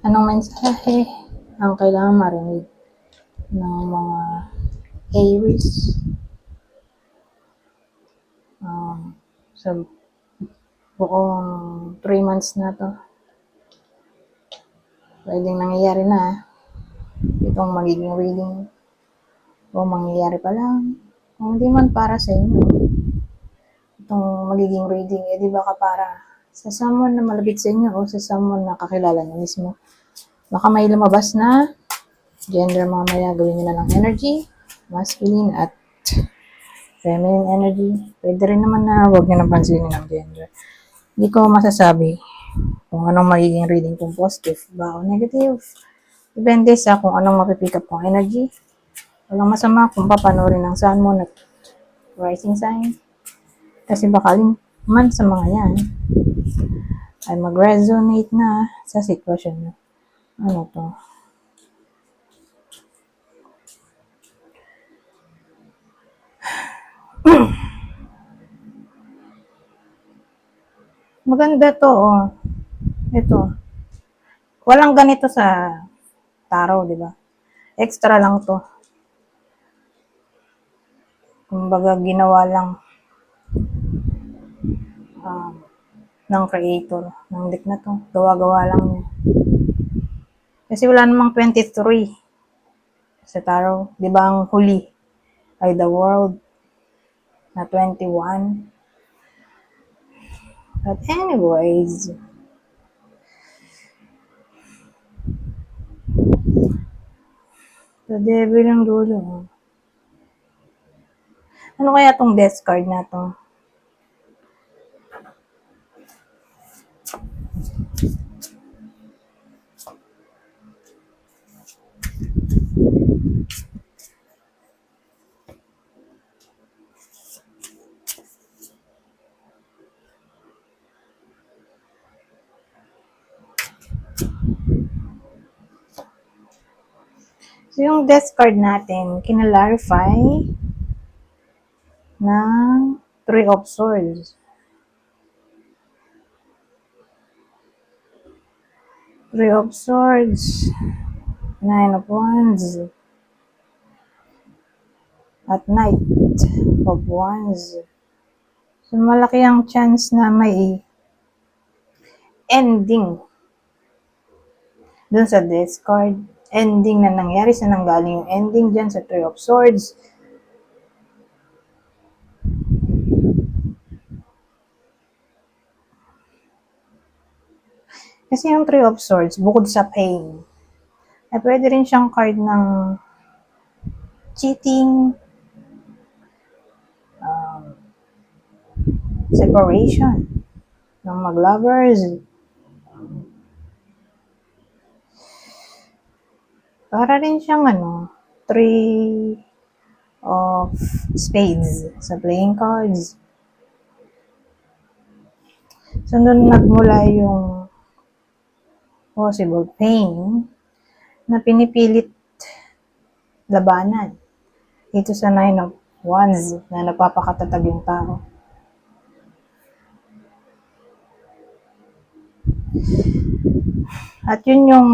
Anong mensahe ang kailangan marinig ng mga Aries sa buong 3 months na to? Pwedeng nangyayari na itong magiging reading o mangyayari pa lang. Kung hindi man para sa inyo, itong magiging reading, di baka para sa someone na malapit sa inyo o sa someone na kakilala niyo mismo. Baka may lumabas na gender mamaya, gawin nyo na ng energy, masculine at feminine energy. Pwede rin naman na huwag nyo nang pansinin ng gender. Hindi ko masasabi kung anong magiging reading, kung positive ba o negative. Depende sa kung anong mapipick up kong energy. Walang masama kung papanoorin ng sun, moon at rising sign. Kasi baka man sa mga yan ay mag-resonate na sa sitwasyon nyo. Ano to? Maganda to, oh. Ito. Walang ganito sa tarot, di ba? Extra lang to. Kumbaga, ginawa lang ng creator ng deck na to. Gawa-gawa lang niya. Kasi wala namang 23 sa tarot. Di ba ang huli ay the world na 21? But anyways, the devil ang dulo. Ano kaya tong death card na to? So, yung death card natin, kinalarify ng Three of Swords. Three of Swords, Nine of Wands, at Knight of Wands. So, malaki ang chance na may ending dun sa death card. Ending na nangyari, sa nanggaling yung ending dyan sa Three of Swords. Kasi yung Three of Swords, bukod sa pain, ay pwede rin siyang card ng cheating, separation ng mag-lovers. Para rin siyang Three of Spades sa playing cards. So, doon nagmula yung possible pain na pinipilit labanan dito sa Nine of Wands na napapakatatag yung tao. At yun yung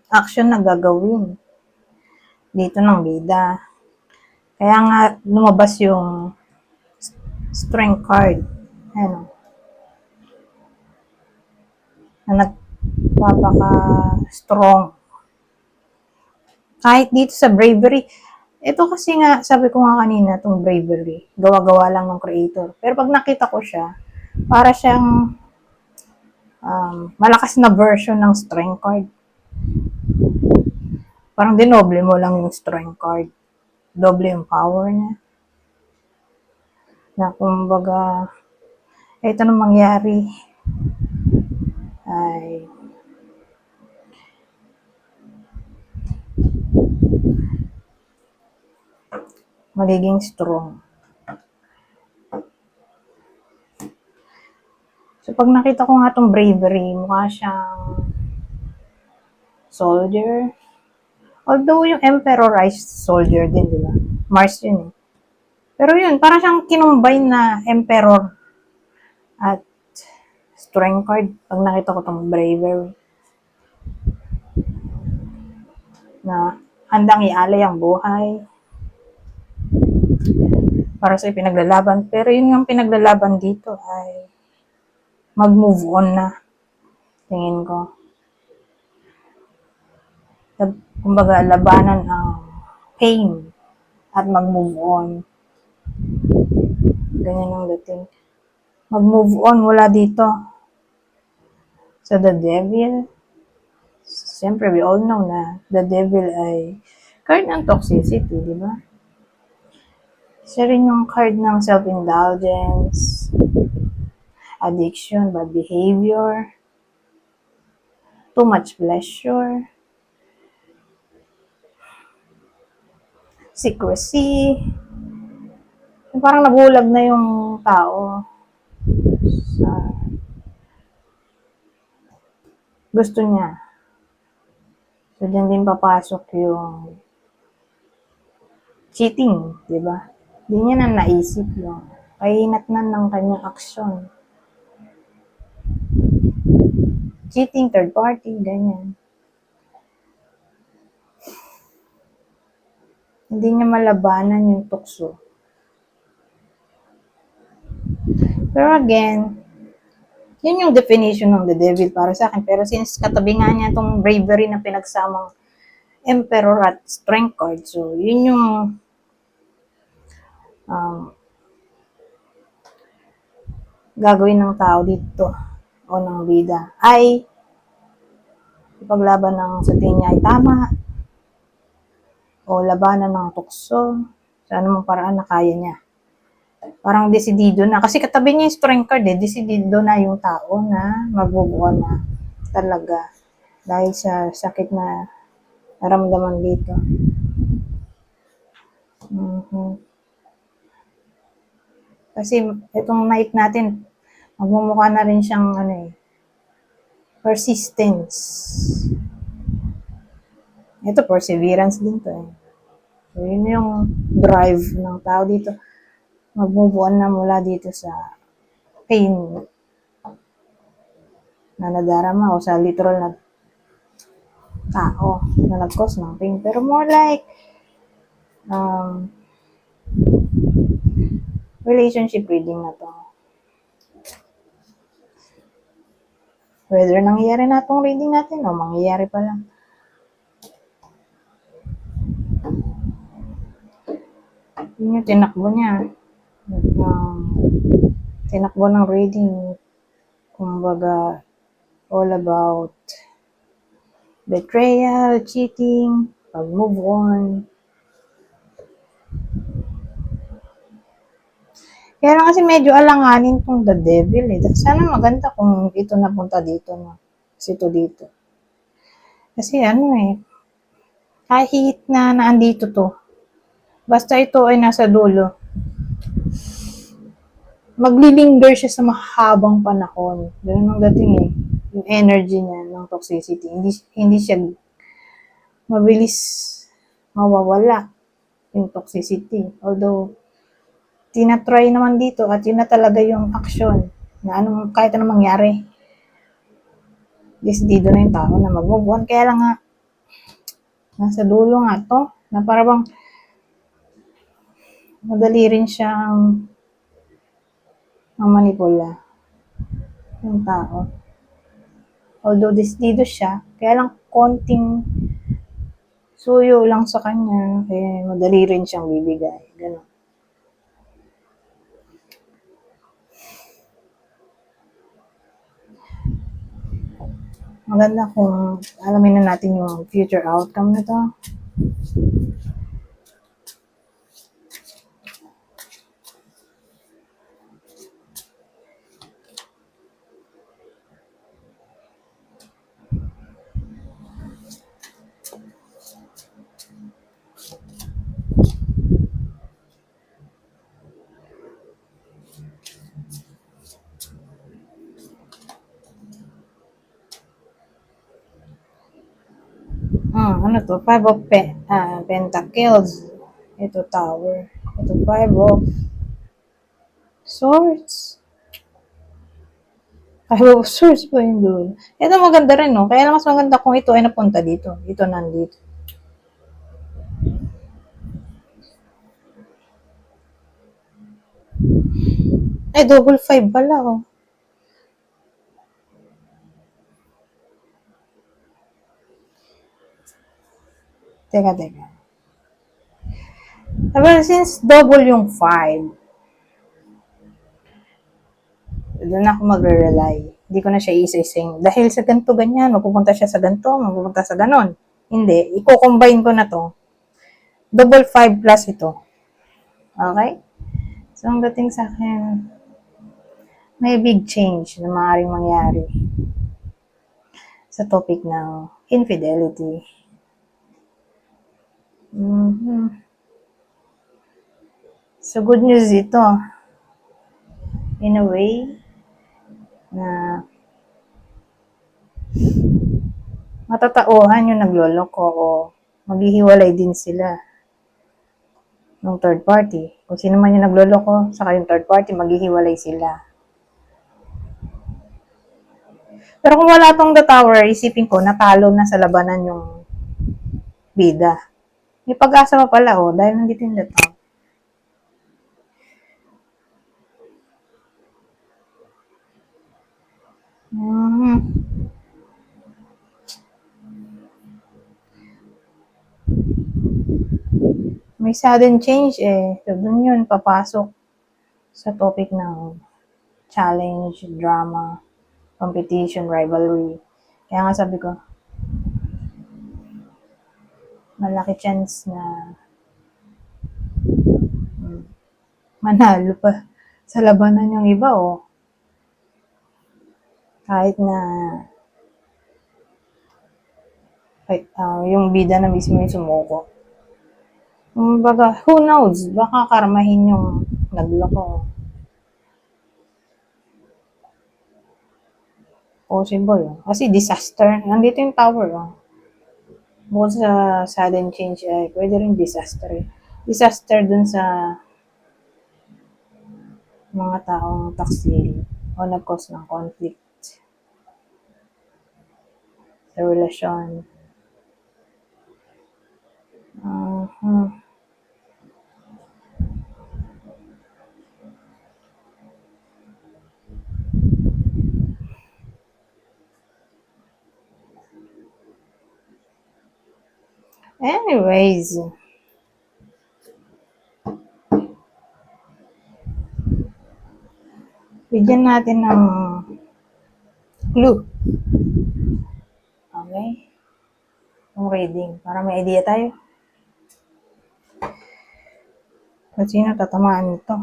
action na gagawin dito ng bida. Kaya nga lumabas yung strength card. Ano? Na nagpapaka-strong. Kahit dito sa bravery, ito kasi nga, sabi ko nga kanina, itong bravery, gawa-gawa lang ng creator. Pero pag nakita ko siya, para siyang malakas na version ng strength card. Parang dinoble mo lang yung strength card. Doble yung power niya. Na kumbaga, ito na mangyari ay magiging strong. So, pag nakita ko nga itong bravery, mukha siyang soldier. Although yung emperorized soldier din, di ba? Mars yun eh. Pero yun, parang siyang kinumbine na emperor at strength card pag nakita ko itong bravery. na handang ialay ang buhay para sa pinaglalaban. Pero yun ang pinaglalaban dito ay mag-move on na, tingin ko. Kumbaga, labanan ang pain at mag-move on. Ganyan ang dating. Mag-move on mula dito sa the devil. Siyempre, we all know na the devil ay card ng toxicity, di ba? Siya rin yung card ng self-indulgence, addiction, bad behavior, too much pleasure, secrecy. Parang nabulag na yung tao sa gusto niya. So, dyan din papasok yung cheating, di ba? Di niya na naisip yung kahinatnan ng kanyang aksyon. Cheating, third party, ganyan. Hindi niya malabanan yung tukso. Pero again, yun yung definition ng the devil para sa akin. Pero since katabi nga niya itong bravery na pinagsamang emperor at strength card, so yun yung gagawin ng tao dito o ng bida ay ipaglaban ng sa tingin niya ay tama o labanan ng tukso sa anumang paraan na kaya niya. Parang desidido na. Kasi katabi niya yung strength card desidido na yung tao na magbubuo na talaga dahil sa sakit na naramdaman dito. Kasi itong knight natin, magmumukha na rin siyang persistence. Ito, perseverance din to eh. So, yun yung drive ng tao dito. Mag-move on na mula dito sa pain na nadarama o sa literal na tao na nag-cause ng pain. Pero more like relationship reading na to. Whether nangyayari na itong reading natin o mangyayari pa lang. Yun yung tinakbo niya. Tinakbo ng reading. Kumbaga, all about betrayal, cheating, pag-move on. Kaya lang kasi medyo alanganin tong the devil eh. Sana maganda kung ito napunta dito na. Kasi ito dito. Kasi kahit na naandito to, basta ito ay nasa dulo, maglilinger siya sa mahabang panahon. Ganun ang dating eh. Yung energy niya ng toxicity. Hindi siya mabilis mawawala yung toxicity. Although, tinatry naman dito at yun na talaga yung action na kahit anong mangyari. Desidido na yung tao na mag-move on. Kaya lang nga, nasa dulo nga to, na parang madali rin siyang mamanipula yung tao. Although desidido siya, kaya lang konting suyo lang sa kanya, kaya madali rin siyang bibigay. Ganun. Maganda kung alamin na natin yung future outcome na to. Ano to? Five of Pentacles. Ito, Tower. Ito, Five of Swords. Five of Swords po yung dulo. Ito maganda rin, no? Kaya lang mas maganda kung ito ay napunta dito. Ito nandito. Ay, double 5 pala, oh. Teka. Well, since double yung 5, doon ako magre-rely. Hindi ko na siya isa-ising. Dahil sa ganito, ganyan, magpupunta siya sa ganito, magpupunta sa ganon. Hindi. I-combine ko na to. Double 5 plus ito. Okay? So, ang dating sa akin, may big change na maaaring mangyari sa topic ng infidelity. So, good news ito. In a way, na matatauhan yung nagloloko o maghihiwalay din sila ng third party. Kung sino man yung nagloloko, saka yung third party, maghihiwalay sila. Pero kung wala tong The Tower, isipin ko, natalo na sa labanan yung bida. May pag-asa pa pala, oh, dahil nandito yung The Tower. May sudden change eh. So, dun yun, papasok sa topic ng challenge, drama, competition, rivalry. Kaya nga sabi ko, malaki chance na manalo pa sa labanan yung iba, oh. Kahit na yung bida na mismo yung sumuko. Baga, who knows? Baka karmahin yung nagloko. Possible. Kasi disaster. Nandito yung tower. Oh. Bukod sa sudden change, pwede rin disaster. Disaster dun sa mga taong taksil o nag-cause ng conflict sa relasyon. Anyways, bigyan natin ng clue. Okay? Yung reading. Para may idea tayo. Kung sino tatamaan nito.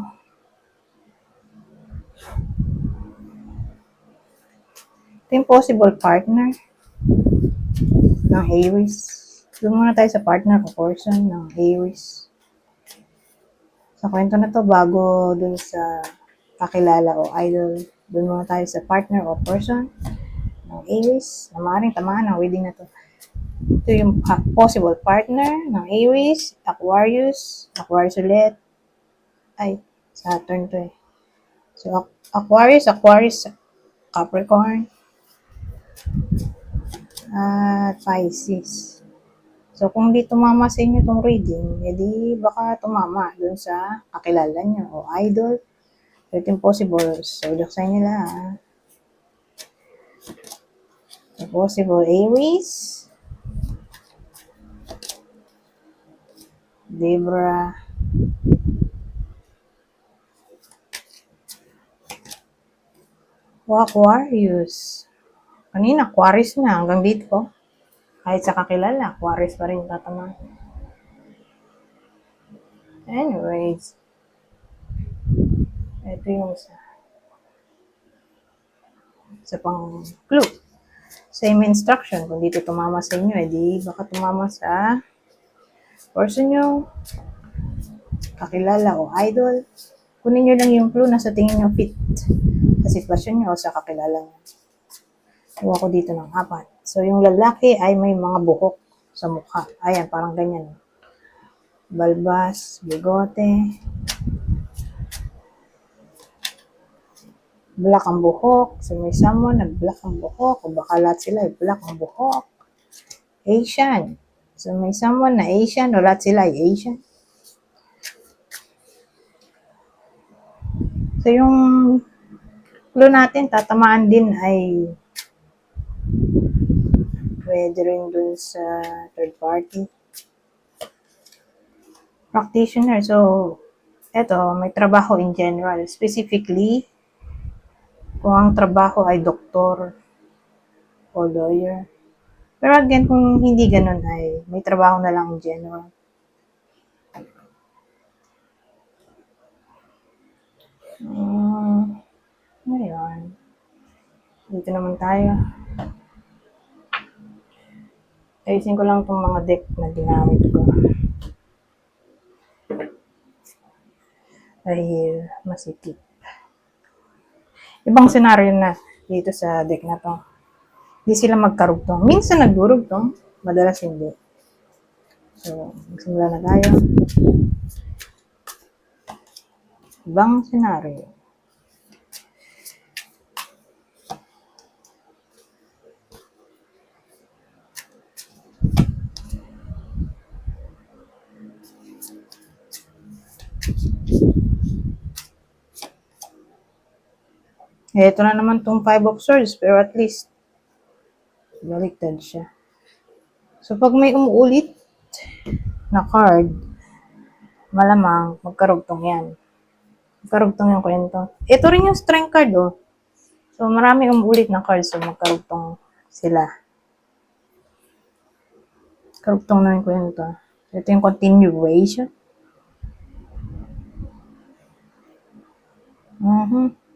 Ito yung possible partner ng Aries. Doon muna tayo sa partner o person ng Aries. Sa kwento na to, bago dun sa kakilala o idol, dun muna tayo sa partner o person ng Aries na maaaring tamaan ng reading na to. Ito yung possible partner ng Aries, Aquarius ulit. Ay, Saturn to eh. So, Aquarius, Capricorn, at Pisces. So, kung di tumama sa inyo itong reading, edi baka tumama dun sa kakilala nyo o idol. So, ito yung possible. So, sa inyo lang. So, possible Aries, Libra, o Aquarius. Kanina, Aquarius na. Hanggang dito. Kahit sa kakilala, Aquarius pa rin tatama. Anyways. Ito yung sa pang clue. Same instruction. Kung dito tumama sa inyo, edi baka tumama sa person nyo, kakilala o idol. Kunin nyo lang yung clue na sa tingin nyo fit sa sitwasyon nyo o sa kakilala nyo. Kuha ko dito ng 4. So, yung lalaki ay may mga buhok sa mukha. Ayan, parang ganyan. Balbas, bigote. Black ang buhok. So, may someone na black ang buhok. O baka lahat sila ay black ang buhok. Asian. So, may someone na Asian o lahat sila ay Asian. So, yung clue natin, tatamaan din ay pwede rin dun sa third party. Practitioner. So, eto, may trabaho in general. Specifically, kung ang trabaho ay doktor o lawyer. Pero again, kung hindi ganun ay may trabaho na lang in general. Ngayon, dito naman tayo. Ayusin ko lang itong mga deck na ginamit ko. Dahil masikip. Ibang senaryo na dito sa deck na to. Hindi sila magkarugtong. Minsan nagdurugtong, madalas hindi. So, magsimula na tayo. Ibang senaryo. Ito na naman tong 5 of Swords, pero at least baliktad siya. So, pag may umuulit na card, malamang magkarugtong yan. Magkarugtong yung kwento. Ito rin yung strength card, oh. So, marami umuulit na cards, so magkarugtong sila. Karugtong na yung kwento. Ito yung continuation.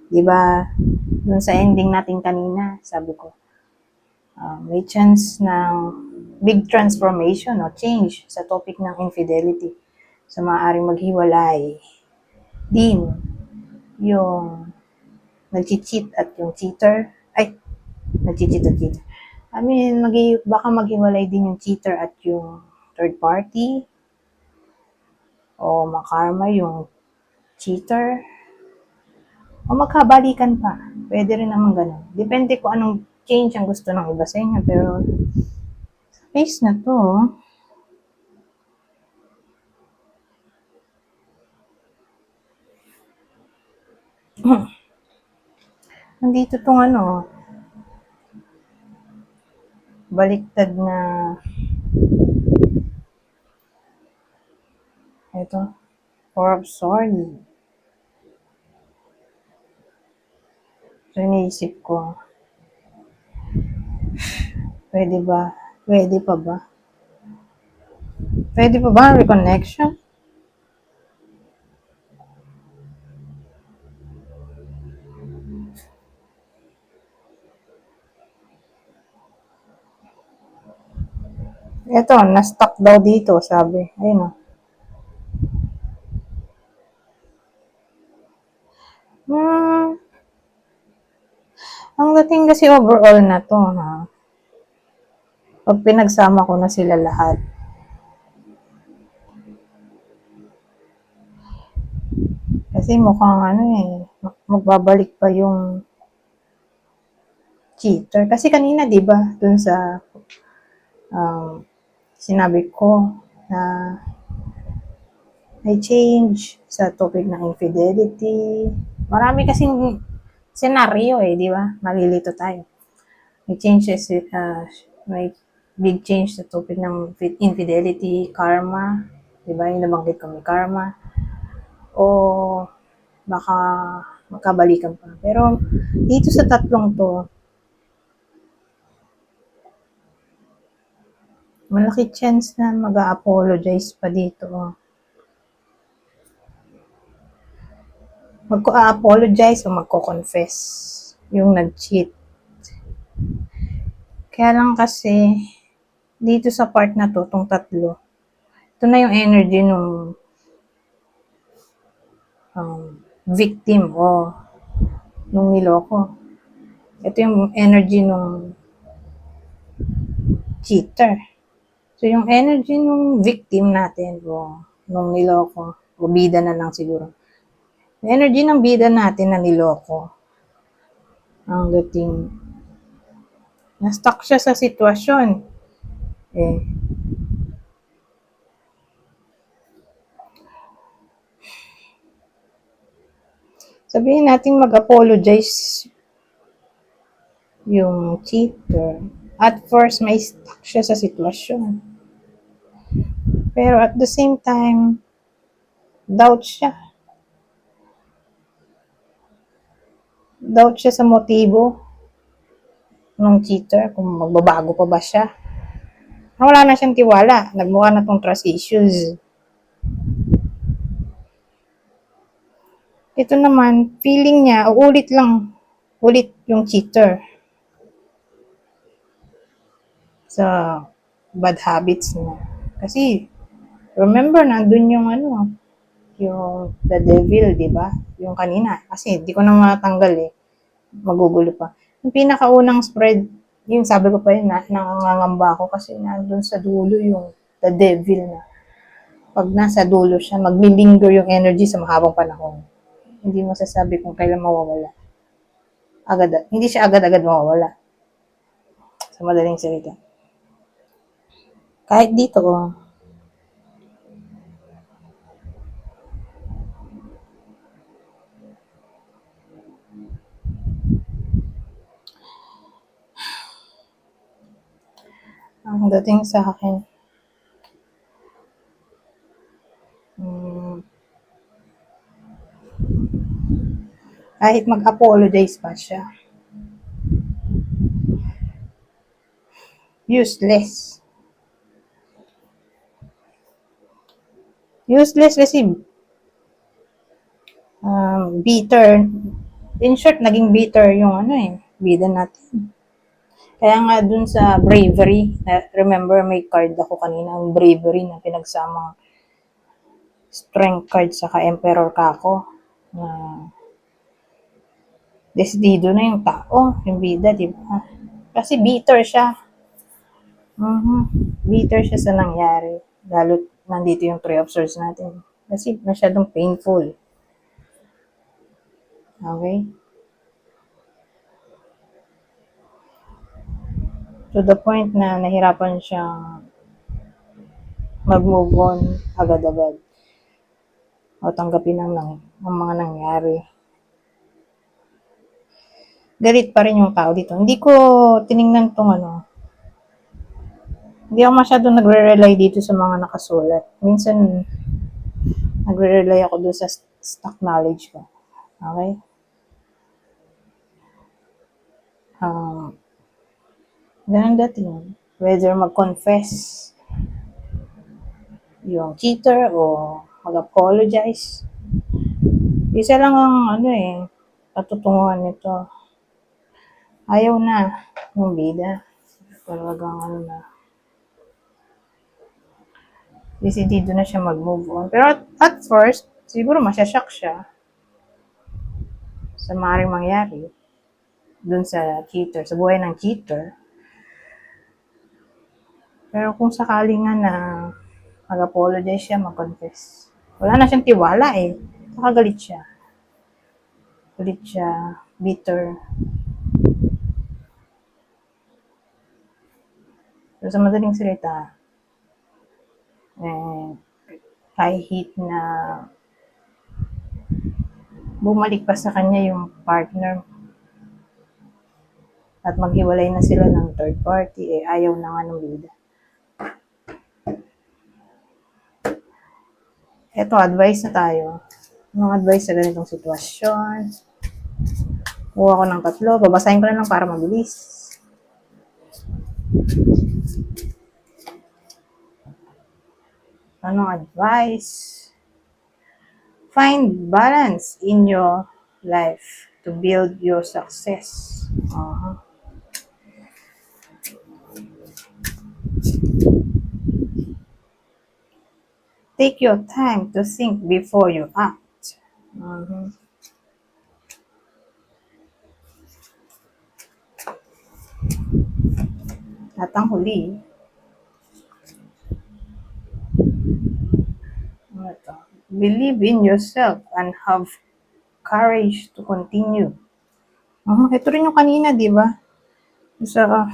Diba, dun sa ending natin kanina, sabi ko, may chance ng big transformation o change sa topic ng infidelity. So, maaaring maghiwalay din yung nag-cheat at yung cheater. Nag-cheat at cheater. I mean, baka maghiwalay din yung cheater at yung third party. O makarma yung cheater. O magkabalikan pa. Pwede rin naman ganun. Depende kung anong change ang gusto ng iba sa inyo. Pero, sa case na to, nandito tong baliktad na, ito, 4 of Swords. So, iniisip ko, pwede ba? Pwede pa ba? Pwede pa ba ang reconnection? Ito, na-stuck daw dito, sabi. Ayun o. Ang dating kasi overall na to, ha? Pag pinagsama ko na sila lahat, kasi mukhang magbabalik pa yung cheater. Kasi kanina, di ba, dun sa sinabi ko na may change sa topic ng infidelity. Marami kasing senaryo di ba? Malilito tayo. May changes, may big change sa topic ng infidelity, karma, di ba? Yung nabanggit ko may karma. O baka magkabalikan pa. Pero dito sa tatlong to, malaki chance na mag-a-apologize pa dito. Magko-apologize o magko-confess yung nag-cheat. Kaya lang kasi, dito sa part na to, tong tatlo, ito na yung energy nung victim o nung niloko. Ito yung energy nung cheater. So, yung energy nung victim natin o nung niloko, o bida na lang siguro. Yung energy ng bida natin na niloko, ang dating na-stuck siya sa sitwasyon. Sabihin natin mag-apologize yung cheater. At first, may stuck siya sa sitwasyon. Pero at the same time, doubt siya. Doubt siya sa motibo ng cheater, kung magbabago pa ba siya. Wala na siyang tiwala. Nagmukha na tong trust issues. Ito naman, feeling niya, ulit yung cheater. Sa bad habits niya. Kasi, remember, nandun yung yung the devil, di ba? Yung kanina. Kasi, di ko na matanggal eh. Magugulo pa. Yung pinakaunang spread, yung sabi ko pa yun, nangangamba ako kasi nandun sa dulo yung the devil na. Pag nasa dulo siya, maglilinger yung energy sa mahabang panahon. Hindi mo sasabi kung kailan mawawala. Hindi siya agad-agad mawawala. Sa madaling salita. Kahit dito, ang dating sa akin, kahit mag-apologize pa siya, useless. Useless kasi bitter. In short, naging bitter yung bida natin. Kaya nga dun sa bravery, remember may card ako kanina, ang bravery na pinagsamang strength card saka emperor kako. Na desidido na yung tao, yung bida, di ba? Kasi bitter siya. Bitter siya sa nangyari. Lalo nandito yung 3 of swords natin. Kasi masyadong painful. Okay? To the point na nahirapan siyang mag-move on agad-agad. O tanggapin ang mga nangyari. Galit pa rin yung tao dito. Hindi ko tiningnan tong Hindi ako masyadong nagre-rely dito sa mga nakasulat. Minsan, nagre-rely ako doon sa stock knowledge ko. Okay? Ganun dating. Whether mag-confess yung cheater o mag-apologize. Isa lang ang katutunguhan nito. Ayaw na yung bida. Talagang decidido na siya mag-move on. Pero at first, siguro masyashock siya sa maaaring mangyari dun sa cheater, sa buhay ng cheater. Pero kung sakali nga na mag-apologize siya, mag-confess, wala na siyang tiwala eh. Saka galit siya. Galit siya, bitter. So, sa madaling salita, kahit na bumalik pa sa kanya yung partner at maghiwalay na sila ng third party, ayaw na nga ng bida. Ito, advice na tayo. Anong advice sa ganitong sitwasyon? Kuha ko ng 3. Babasahin ko na lang para mabilis. Anong advice? Find balance in your life to build your success. Take your time to think before you act. At ang huli, believe in yourself and have courage to continue. Ito rin yung kanina, di ba? Sa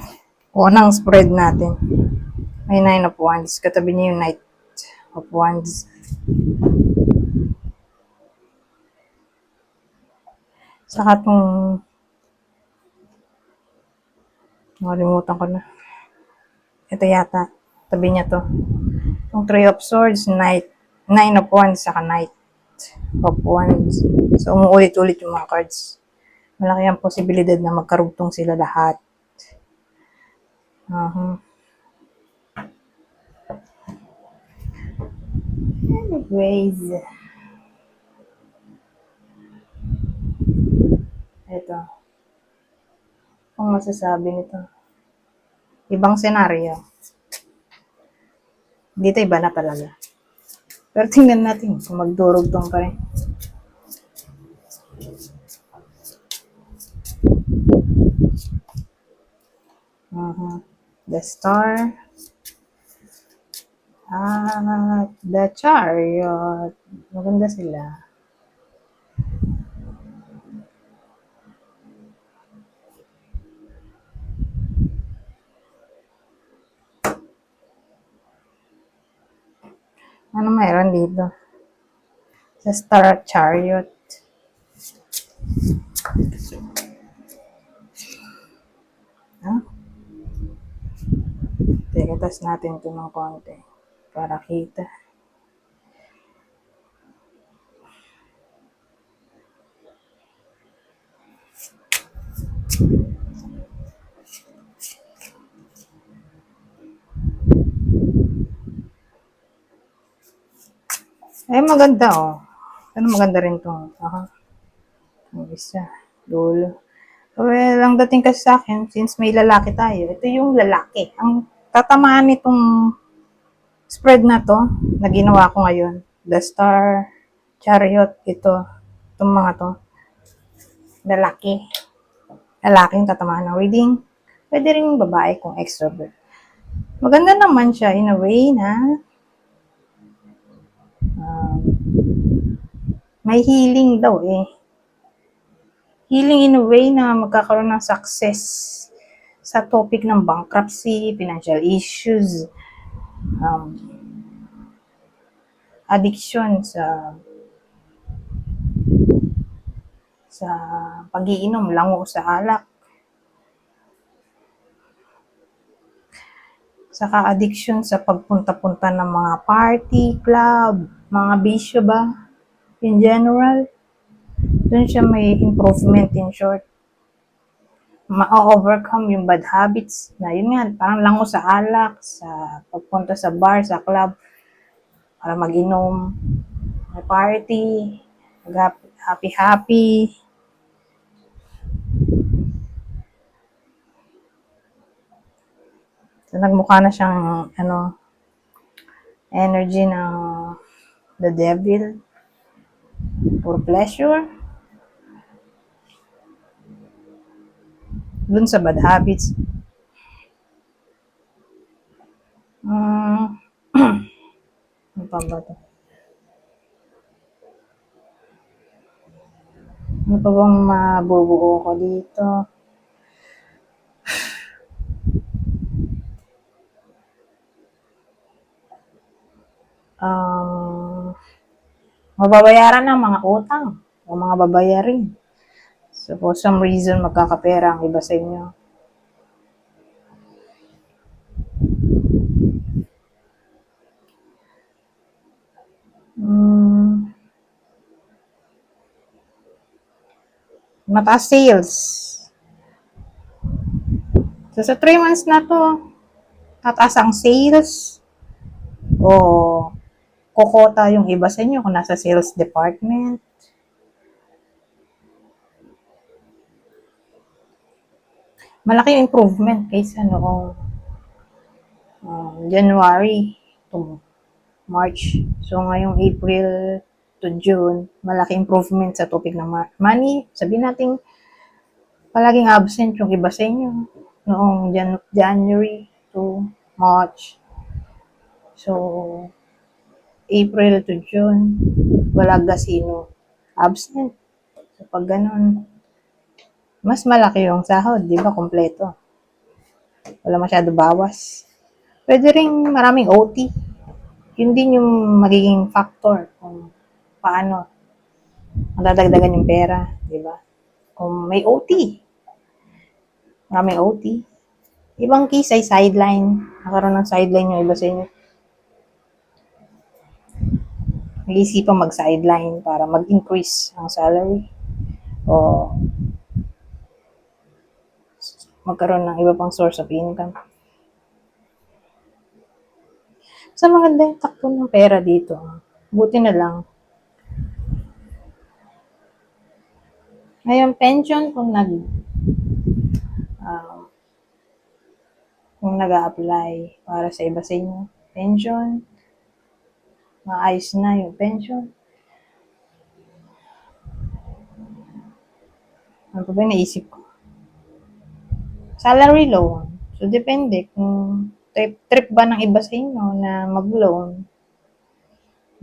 unang spread natin. May 9 of Wands. Katabi niya yung Knight of Wands. Saka itong, nakalimutan ko na. Ito yata, tabi niya to. Itong Three of Swords, Knight, Nine of Wands, saka Knight of Wands. So, umuulit-ulit yung mga cards. Malaki ang posibilidad na magkarugtong sila lahat. Anyways, ito. Kung masasabi nito. Ibang senaryo. Dito iba na talaga. Pero tingnan natin kung magdurugtong pa rin. The Star. At The Chariot. Maganda sila. Ano mayroon dito? The Star at Chariot. Teka, tas natin ito ng konti para kita. Eh, maganda oh. Ano maganda rin itong, ang isa, dulo. Well, ang dating kasi sa akin, since may lalaki tayo, ito yung lalaki. Ang tatamaan nitong spread na to, na ginawa ko ngayon, The Star, Chariot, itong mga to, lalaki. Lalaking tatamaan ng reading. Pwede rin babae kung extrovert. Maganda naman siya in a way na may healing daw eh. Healing in a way na magkakaroon ng success sa topic ng bankruptcy, financial issues, addiction sa pag-iinom, lango sa alak, saka addiction sa pagpunta-punta ng mga party, club, mga bisyo ba, in general. Doon siya may improvement in short. Ma-overcome yung bad habits na yun nga, parang lango sa alak, sa pagpunta sa bar, sa club, para mag-inom, may party, happy-happy. So, nagmukha na siyang, energy ng the devil for pleasure. Dun sa bad habits. Ano pa ba ito? Ano pa bang mabubuo ko dito? Mababayaran ng mga utang o mga babayarin. So, for some reason, magkakapera ang iba sa inyo. Mataas sales. So, sa 3 months na to, tataas ang sales o kokota yung iba sa inyo kung nasa sales department. Malaki yung improvement kaysa noong January to March. So, ngayong April to June, malaki improvement sa topic ng money. Sabihin natin, palaging absent yung iba sa inyo noong January to March. So, April to June, wala gasino. Absent. So, pag ganun, mas malaki yung sahod, di ba? Kompleto. Wala masyado bawas. Pwede ring maraming OT. Yun din yung magiging factor kung paano madadagdagan yung pera, di ba? Kung may OT, maraming OT. Ibang case ay sideline. Nakaroon ng sideline yung iba sa inyo. Nag-iisipang mag-sideline para mag-increase ang salary. O magkaroon ng iba pang source of income. Sa maganda yung takbo ng pera dito. Buti na lang. Ngayon, pension, kung nag-a-apply para sa iba sa inyo, pension, maayos na yung pension. Ano pa ba naisip ko? Salary loan. So, depende kung trip ba ng iba sa inyo na mag-loan.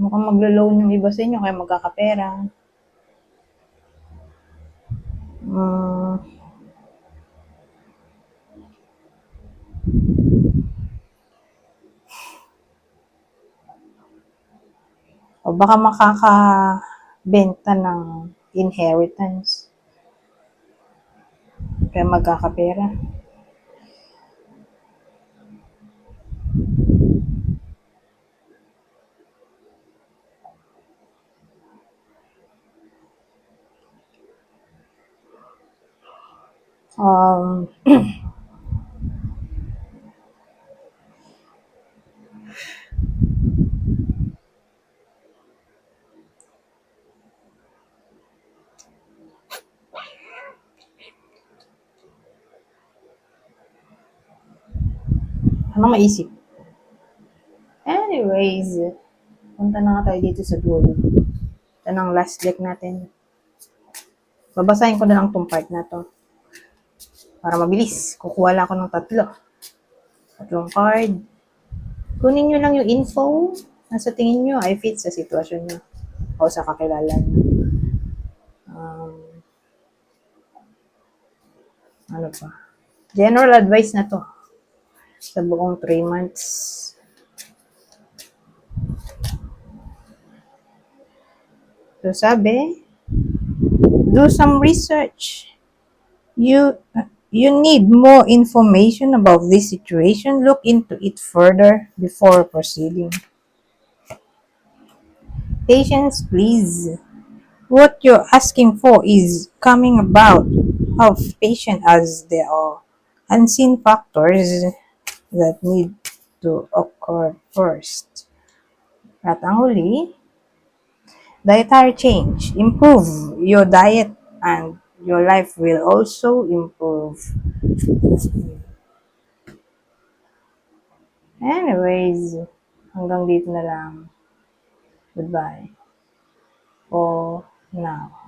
Mukhang maglo-loan yung iba sa inyo kaya magkakapera. O baka makakabenta ng inheritance. Kaya magkakapera. Ano maisip? Anyways, punta na nga tayo dito sa dulo. Ito ng last deck natin. Babasahin ko na lang tong part na to. Para mabilis. Kukuha lang ako ng tatlong card. Kunin nyo lang yung info na sa tingin nyo ay fit sa sitwasyon nyo o sa kakilala nyo. Ano pa? General advice na to sa buong 3 months. So sabi, do some research. You need more information about this situation. Look into it further before proceeding. Patience, please. What you're asking for is coming about. Have patience as there are unseen factors that need to occur first. At ang huli, dietary change. Improve your diet and your life will also improve. Anyways, hanggang dito na lang. Goodbye. For now.